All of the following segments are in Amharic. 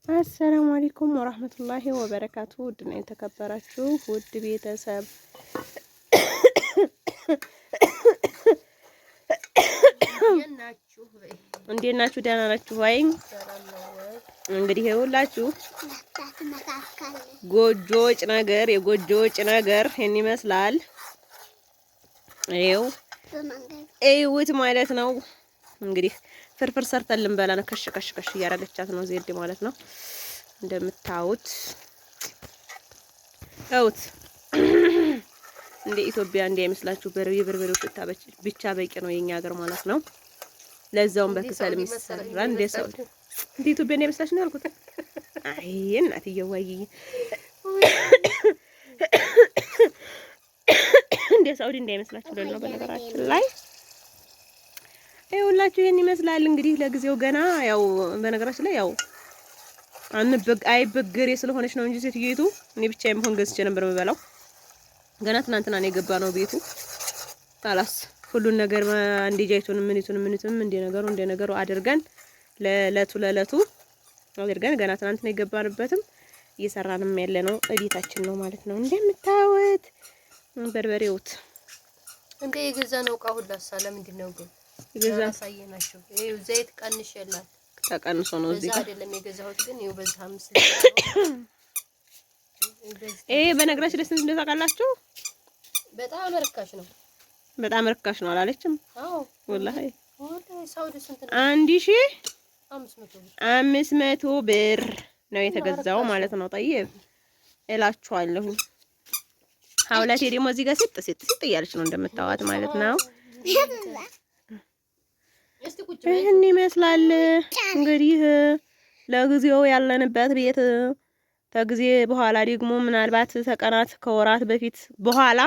አሰላሙ አለይኩም ወራህመቱላሂ ወበረካቱ። ውድና የተከበራችሁ ውድ ቤተሰብ እንዴት ናችሁ? ደህና ናችሁ ወይ? እንግዲህ ይኸውላችሁ ጎጆ ወጭ ነገር የጎጆ ወጭ ነገር ይሄን ይመስላል። እዩት ማለት ነው። እንግዲህ ፍርፍር ሰርተን ልንበላ ነው። ከሽ ከሽ ከሽ እያደረገቻት ነው ዜድ ማለት ነው። እንደምታዩት እውት እንደ ኢትዮጵያ እንዳይመስላችሁ በርበሬው ሽታ ብቻ በቂ ነው የኛ ሀገር ማለት ነው። ለዛውም በከሰል የሚሰራ እንደ ሰው እንደ ኢትዮጵያ እንዳይመስላችሁ ነው ያልኩት። አይ እናትዬ ወይ እንደ ሳውዲ እንዳይመስላችሁ ነው በነገራችን ላይ ይኸውላችሁ ይሄን ይመስላል። እንግዲህ ለጊዜው ገና ያው በነገራችን ላይ ያው አይበገሬ ስለሆነች ነው እንጂ ሴትዮቱ እኔ ብቻዬን መሆን ገዝቼ ነበር የምበላው። ገና ትናንትና ነው የገባነው ቤቱ ታላስ ሁሉን ነገር አንዲጃይቱን ምንቱንም እንደ ነገሩ አድርገን ለለቱ አድርገን ገና ትናንትና የገባንበትም እየሰራንም ያለ ነው እቤታችን ነው ማለት ነው። እንደምታዩት በርበሬውት እንደ የገዛ ነው እቃ ሁላ ሰላም ምንድነው ግን ይገዛ ሳይናቸው ይሄው ዘይት ቀንሽ ያላል ተቀንሶ ነው እዚህ ጋር አይደለም የገዛሁት ግን ይሄው በዛ 5 ይሄ በነገራችን ላይ ስንት እንደታውቃላችሁ? በጣም ርካሽ ነው። በጣም ርካሽ ነው አላለችም? አዎ ወላሂ ሳውዲ ስንት ነው? 1500 ብር ነው የተገዛው ማለት ነው። ጠይብ እላችኋለሁ። ሀውላቴ ደግሞ እዚህ ጋር ሲጥ እያለች ነው እንደምታዋት ማለት ነው። ይህን ይመስላል እንግዲህ ለጊዜው ያለንበት ቤት። ከጊዜ በኋላ ደግሞ ምናልባት ተቀናት ከወራት በፊት በኋላ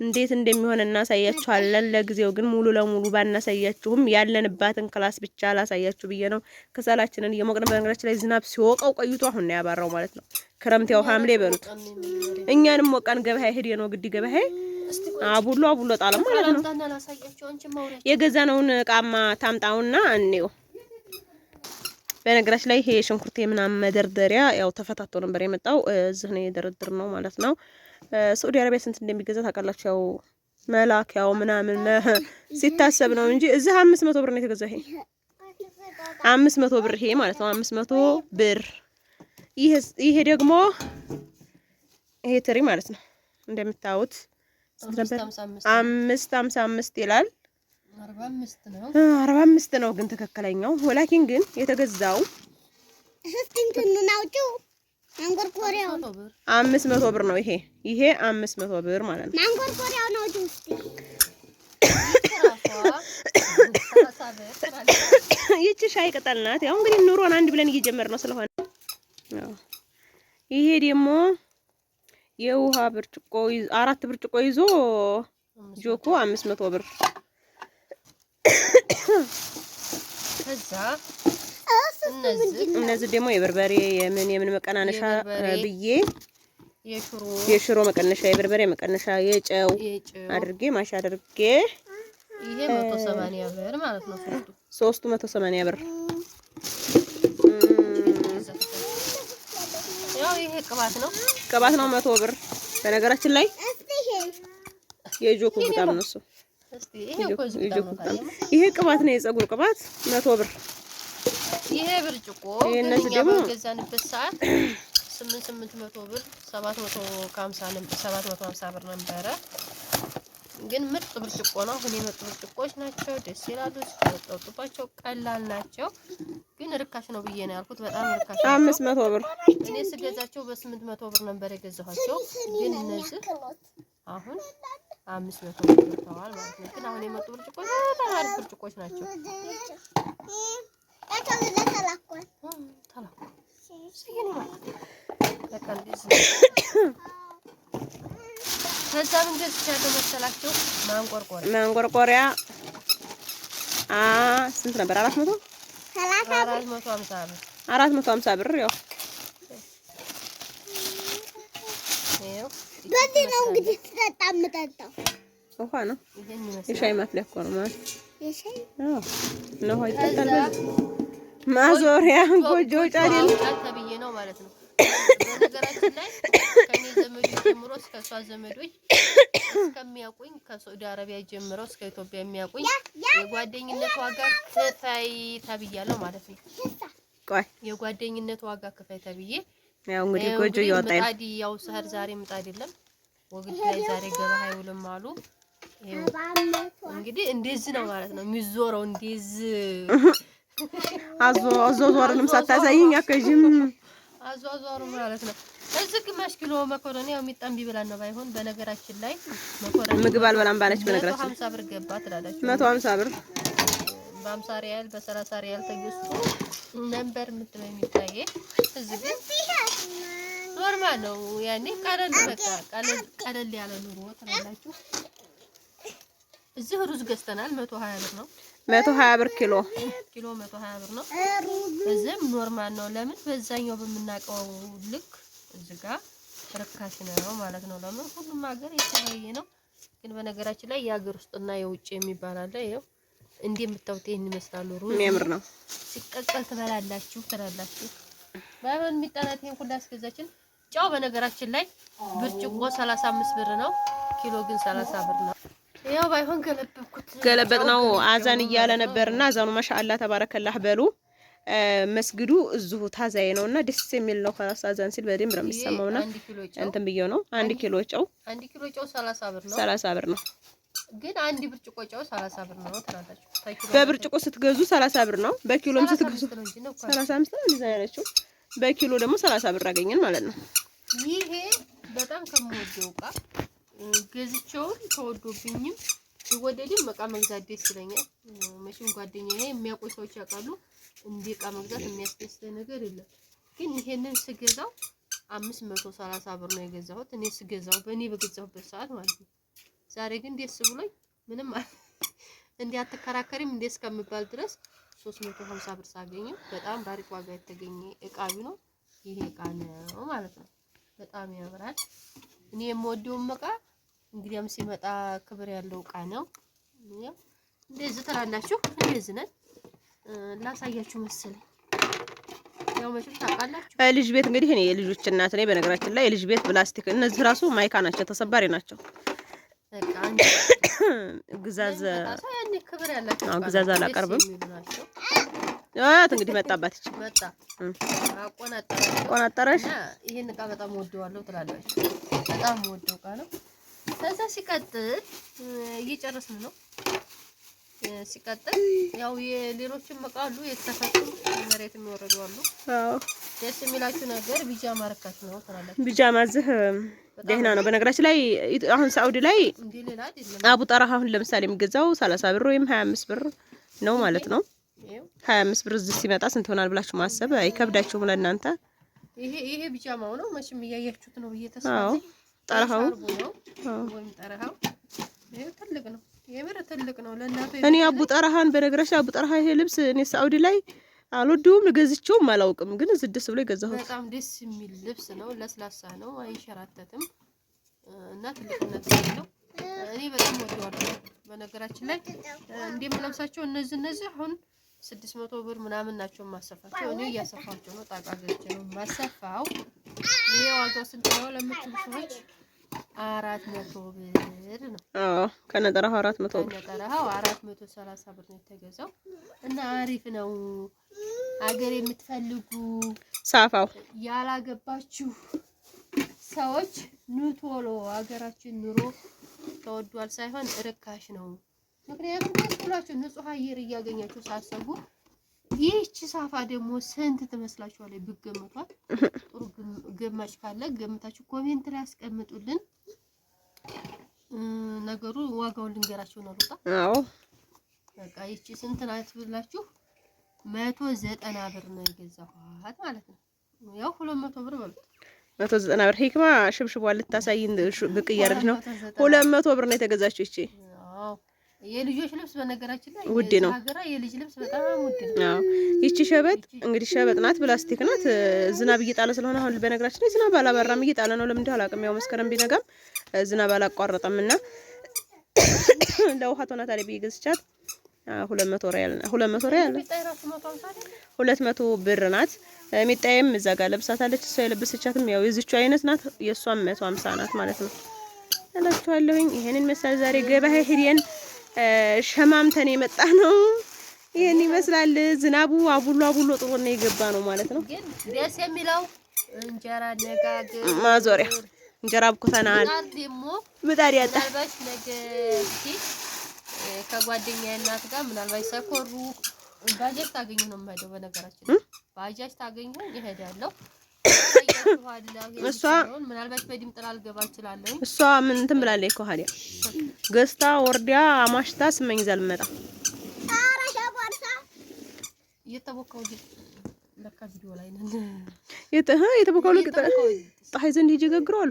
እንዴት እንደሚሆን እናሳያችኋለን። ለጊዜው ግን ሙሉ ለሙሉ ባናሳያችሁም ያለንባትን ክላስ ብቻ ላሳያችሁ ብዬ ነው። ከሰላችንን እየሞቅን በነገራችን ላይ ዝናብ ሲወቀው ቆይቶ አሁን ነው ያባራው ማለት ነው። ክረምት ያው ሐምሌ በሉት እኛንም ሞቃን ገበያ ሄድ ነው ግዲ ገበያ አቡሎ ጣለ ማለት ነው። የገዛነውን እቃማ ታምጣውና እንየው። በነገራችን ላይ ይሄ ሽንኩርት ምናምን መደርደሪያ ያው ተፈታቶ ነበር የመጣው እዚህ ነው የደረደር ነው ማለት ነው። ሳውዲ አረቢያ ስንት እንደሚገዛ ታውቃላችሁ? ያው መላኪያው ምናምን ሲታሰብ ነው እንጂ እዚህ 500 ብር ነው የተገዛው። ይሄ 500 ብር ይሄ ማለት ነው 500 ብር። ይሄ ደግሞ ይሄ ትሪ ማለት ነው እንደምታዩት 555 ይላል። 45 ነው ግን ትክክለኛው ወላኪን ግን የተገዛው 500 ብር ነው። ይሄ 500 ብር ማለት ነው። ማንቆርቆሪያው ነው ጁስቲ ይቺ ሻይ ቅጠል ናት። ያው እንግዲህ ኑሮን አንድ ብለን እየጀመርነው ስለሆነ ይሄ ደግሞ የውሃ ብርጭቆ 4 ብርጭቆ ይዞ ጆኮ 500 ብር። ከዛ እነዚህ ደግሞ የበርበሬ የምን መቀናነሻ ብዬ የሽሮ መቀነሻ የበርበሬ መቀነሻ የጨው አድርጌ ማሻ አድርጌ ይሄ 180 ብር ማለት ነው። ሶስቱ 180 ብር። ያው ይሄ ቅባት ነው 100 ብር። በነገራችን ላይ የጆኩ በጣም ነው እሱ። ይሄ ቅባት ነው የፀጉር ቅባት 100 ብር። ይሄ ብርጭቆ እነዚህ ደግሞ ገዛንበት ሰዓት 800 ብር 750 ብር ነበረ። ግን ምርጥ ብርጭቆ ነው። አሁን የመጡ ብርጭቆች ናቸው። ደስ ይላሉ። ሲወጣጡባቸው ቀላል ናቸው። ግን ርካሽ ነው ብዬ ነው ያልኩት። በጣም ርካሽ ነው። 500 ብር እኔ ስገዛቸው በ800 ብር ነበር የገዛኋቸው። ግን እነዚህ አሁን 500 ብር ተዋል ማለት ነው። ግን አሁን የመጡ ብርጭቆች በጣም አሪፍ ብርጭቆች ናቸው። ከዛ ምን ገዝቻለሁ መሰላችሁ? ማንቆርቆሪያ ስንት ነበር? 450 ብር ያው በዚህ ነው እንግዲህ ተጣጣምጣጣው ውሃ ነው። የሻይ ማፍለያ እኮ ነው ማለት የሻይ ነው። ነው ይጣጣል። ማዞሪያ ጎጆ ጫዲል ተብዬ ነው ማለት ነው። በነገራችን ላይ ከኔ ዘመዶች ጀምሮ እስከ እሷ ዘመዶች እስከሚያውቁኝ ከሳዑዲ አረቢያ ጀምሮ እስከ ኢትዮጵያ የሚያውቁኝ የጓደኝነት ዋጋ ክፈይ ተብያለሁ ማለት ነው። ቆይ የጓደኝነት ዋጋ ክፈይ ተብዬ ያው እንግዲህ ጎጆ እያወጣኝ ምጣድ ያው ሰህር ዛሬ ምጣድ የለም ወግድ ላይ ዛሬ ገበያ አይውልም አሉ። እንግዲህ እንደዚህ ነው ማለት ነው የሚዞረው። እንደዚህ አዞዞርንም ሳታሳይኝ አከጅም አዟዟሩ ማለት ነው። እዚህ ግማሽ ኪሎ መኮረኒ ያው የሚጣም ቢበላን ነው ባይሆን። በነገራችን ላይ መኮረኒ ምግብ አልበላም ባለች በነገራችን 150 ብር ገባ ትላላችሁ። 150 ብር በ50 ሪያል በ30 ሪያል ተገዝቶ ነበር የምትለው የሚታየ። እዚህ ግን ኖርማል ነው ያኔ ቀለል በቃ ቀለል ያለ ኑሮ ትላላችሁ። እዚህ ሩዝ ገዝተናል 120 ብር ነው። 120 ብር ኪሎ 120 ብር ነው። እዚህም ኖርማል ነው። ለምን በዛኛው በምናውቀው ልክ እዚህ ጋር ርካሽ ነው ማለት ነው። ለምን ሁሉም ሀገር የተለያየ ነው። ግን በነገራችን ላይ የሀገር ውስጥና የውጭ የሚባል አለ። ይኸው እንደምታውቁት ይሄን ይመስላል። ሩዝ የሚያምር ነው። ሲቀቀል ትበላላችሁ ትላላችሁ። ባይሆን የሚጣናት ይሄን ሁሉ አስገዛችን። ጫው በነገራችን ላይ ብርጭቆ 35 ብር ነው። ኪሎ ግን 30 ብር ነው። ያው ባይሆን ገለበጥ ነው። አዛን እያለ ነበርና አዛኑ ማሻአላ ተባረከላህ በሉ። መስጊዱ እዚሁ ታዛዬ ነውና ደስ የሚል ነው። ከራስ አዛን ሲል በደንብ ነው የሚሰማውና እንትን ብየው ነው 1 ኪሎ ጨው 30 ብር ነው። 30 ብር ነው። ግን 1 ብርጭቆ ጨው 30 ብር ነው ትላላችሁ። በብርጭቆ ስትገዙ 30 ብር ነው። በኪሎም ስትገዙ 35 ነው። እንደዛ ያለችው በኪሎ ደግሞ 30 ብር አገኘን ማለት ነው። ይሄ በጣም ከምወደው እቃ ገዝቼው ተወዶብኝም ሲወደድም እቃ መግዛት ደስ ይለኛል። መቼም ጓደኛዬ የሚያውቁ ሰዎች ያውቃሉ። እንደ እቃ መግዛት የሚያስደስተኝ ነገር የለም። ግን ይሄንን ስገዛው 530 ብር ነው የገዛሁት እኔ ስገዛው በእኔ በገዛሁበት ሰዓት ማለት ነው። ዛሬ ግን ደስ ብሎኝ ምንም እንዴ አትከራከሪም እንዴ እስከምባል ድረስ 350 ብር ሳገኘው በጣም ባሪክ ዋጋ የተገኘ እቃ ቢኖር ይሄ እቃ ነው ማለት ነው። በጣም ያምራል። እኔ የምወደው እቃ እንግዲያም ሲመጣ ክብር ያለው እቃ ነው። እንደዚህ ትላላችሁ። እንደዚህ ነን ላሳያችሁ መሰለኝ። ያው መቼም ታውቃላችሁ ልጅ ቤት እንግዲህ እኔ የልጆች እናት ነኝ። በነገራችን ላይ የልጅ ቤት ፕላስቲክ እነዚህ ራሱ ማይካ ናቸው፣ ተሰባሪ ናቸው። በቃ ግዛዝ ያኔ ክብር ያላችሁ ግዛዝ አላቀርብም። ያት እንግዲህ መጣባት እቺ መጣ አቆናጠረሽ። ይሄን እቃ በጣም ወደዋለሁ ትላላችሁ። በጣም ወደው እቃ ነው። ከዛ ሲቀጥል እየጨረስን ነው። ሲቀጥል ያው የሌሎችም እቃ አሉ የተፈቱ መሬት የሚወረዱ አሉ። አዎ ደስ የሚላችሁ ነገር ቢጃማ ርካሽ ነው ትላላችሁ። ቢጃማ እዚህ ደህና ነው። በነገራችን ላይ አሁን ሳውዲ ላይ አቡ ጠራህ አሁን ለምሳሌ የሚገዛው 30 ብር ወይም 25 ብር ነው ማለት ነው። 25 ብር እዚህ ሲመጣ ስንት ይሆናል ብላችሁ ማሰብ አይከብዳችሁም ለእናንተ። ይሄ ቢጃማው ነው መቼም እያያችሁት ነው ብዬ ተስፋ አለኝ። ጠራሃው ወይም ጠራሃው ይሄ ትልቅ ነው። የምር ትልቅ ነው ለእናቱ። እኔ አቡ ጠራሃን በነገራችን አቡ ጠራሃ ይሄ ልብስ እኔ ሳውዲ ላይ አልወደውም፣ ገዝቼውም አላውቅም። ግን እዚህ ደስ ብሎ የገዛሁት በጣም ደስ የሚል ልብስ ነው። ለስላሳ ነው፣ አይንሸራተትም እና ትልቅነት ነው። እኔ በጣም ወደዋለሁ። በነገራችን ላይ እንደምለብሳቸው እነዚህ አሁን 600 ብር ምናምን ናቸው ማሰፋቸው። እኔ እያሰፋቸው ነው፣ ጣቃ ገዝቼ ነው ማሰፋው። ይሄ ዋጋው ስንት ነው ለምትሉ ሰዎች 400 ብር ነው። ከነጠራው 400 ብር ከነጠራው 430 ብር ነው የተገዛው እና አሪፍ ነው። ሀገር የምትፈልጉ ሳፋው ያላገባችሁ ሰዎች ኑ ቶሎ። ሀገራችን ኑሮ ተወዷል ሳይሆን ርካሽ ነው። ምክንያቱም ሁላችሁ ንጹህ አየር እያገኛችሁ ሳሰቡ ይህች ሳፋ ደግሞ ስንት ትመስላችኋለች? ብገምቷል። ጥሩ ገማች ካለ ገምታችሁ ኮሜንት ላይ አስቀምጡልን። ነገሩ ዋጋውን ልንገራችሁ ነው ሩጣ። አዎ በቃ ይህች ስንት ናት ብላችሁ 190 ብር ነው የገዛኋት ማለት ነው። ያው 200 ብር በሉት 190 ብር። ሂክማ ሽብሽቧን ልታሳይን ብቅ እያደረች ነው። 200 ብር ነው የተገዛችው ይቺ። አዎ የልጆች ልብስ በነገራችን ላይ ውድ ነው። ሀገራ የልጅ ልብስ በጣም ውድ ነው። አዎ ይቺ ሸበጥ እንግዲህ ሸበጥ ናት፣ ፕላስቲክ ናት። ዝናብ እየጣለ ስለሆነ አሁን በነገራችን ላይ ዝናብ አላባራም፣ እየጣለ ነው። ለምን እንደው አላውቅም። ያው መስከረም ቢነጋም ዝናብ አላቋረጠምና ለውሃ ሆናታለች ብዬ ገዝቻት 200 ሪያል 200 ብር ናት። ሚጣዬም እዛ ጋር ለብሳታለች። እሷ የለበሰቻትም ያው የዚቹ አይነት ናት። የሷም 150 ናት ማለት ነው እላችኋለሁኝ። ይሄንን መሰል ዛሬ ገበያ ሄደን ሸማምተን የመጣ ነው። ይሄን ይመስላል። ዝናቡ አቡሎ ጥሩ ነው የገባ ነው ማለት ነው። ግን ደስ የሚለው እንጀራ አነጋገር ማዞሪያ እንጀራ አብኩተናል። ምጣድ ያጣ ምናልባት ነገ ከጓደኛዬ እናት ጋር ምናልባት ሰኮሩ ባጃጅ ታገኙ ነው የምሄደው። በነገራችን ባጃጅ ታገኙ ይሄዳለሁ። እሷ ምናልባት በድምጥላ ልገባ እችላለሁ። እሷ ምን እንትን ብላለች እኮ ሀዲያ ገዝታ ወርዲያ አማሽታ ስመኝ ይዛ ልመጣ እየተቦካው ለካ ቪዲዮ ላይ ነን። የተቦካው ልቅ ፀሐይ ዘንድ ሂጅ ገግሯል።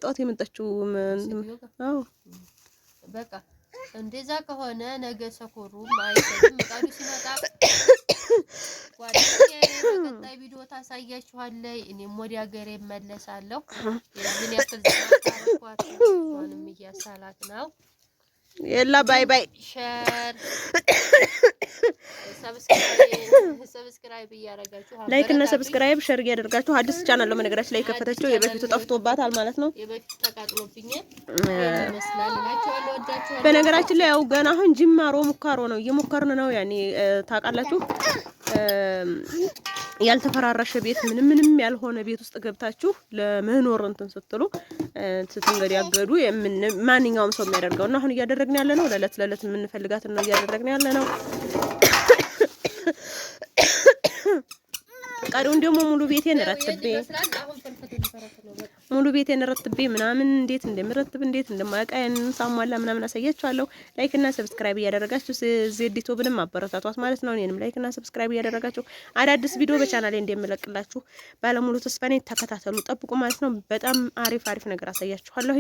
ጧት የመጣችው አዎ በቃ እንደዛ ከሆነ ነገ ሰኮሩ ማይሰድም ምጣዱ ሲመጣ ጓደኛዬ በቀጣይ ቪዲዮ ታሳያችኋለሁ። እኔም ወደ ሀገሬ እመለሳለሁ። የምን ያክል ዘማታርኳት ሆንም እያሳላት ነው። የላ ባይ ባይ ሼር ሰብስክራይብ እያደረጋችሁ ላይክ እና ሰብስክራይብ ሼር እያደረጋችሁ አዲስ ቻናል ነው በነገራችን ላይ የከፈተችው የበፊቱ ጠፍቶባታል ማለት ነው። የበፊቱ ተቃጥሎብኛል ይመስላል እላችኋለሁ። ወዳችኋለሁ። በነገራችን ላይ ያው ገና አሁን ጅማሮ ሙካሮ ነው እየሞከርን ነው። ያኔ ታውቃላችሁ ያልተፈራረሸ ቤት ምንም ያልሆነ ቤት ውስጥ ገብታችሁ ለመኖር እንትን ስትሉ ስትንገዳገዱ ማንኛውም ሰው የሚያደርገው እና አሁን እያደረግን ያለ ነው። ለለት የምንፈልጋትን ነው እያደረግን ያለ ነው። ቀሪውን ደግሞ ሙሉ ቤቴን ረትቤ ምናምን እንዴት እንደምረትብ እንዴት እንደማያውቃን ሳሟላ ምናምን አሳያችኋለሁ። ላይክ እና ሰብስክራይብ እያደረጋችሁ ዜዲቶ ብንም አበረታቷት ማለት ነው። እኔንም ላይክ እና ሰብስክራይብ እያደረጋችሁ አዳዲስ ቪዲዮ በቻናሌ እንደምለቅላችሁ ባለሙሉ ተስፋ ነኝ። ተከታተሉ፣ ጠብቁ ማለት ነው። በጣም አሪፍ ነገር አሳያችኋለሁ።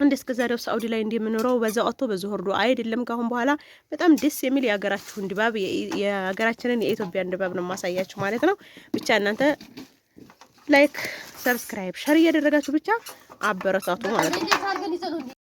እንደስከዛሬው ሳውዲ ላይ እንደምኖረው በዛ ወጥቶ በዛ ወርዶ አይደለም። ካሁን በኋላ በጣም ደስ የሚል የሀገራችሁን ድባብ የሀገራችንን የኢትዮጵያን ድባብ ነው ማሳያችሁ ማለት ነው። ብቻ እናንተ ላይክ ሰብስክራይብ ሸር እያደረጋችሁ ብቻ አበረታቱ ማለት ነው።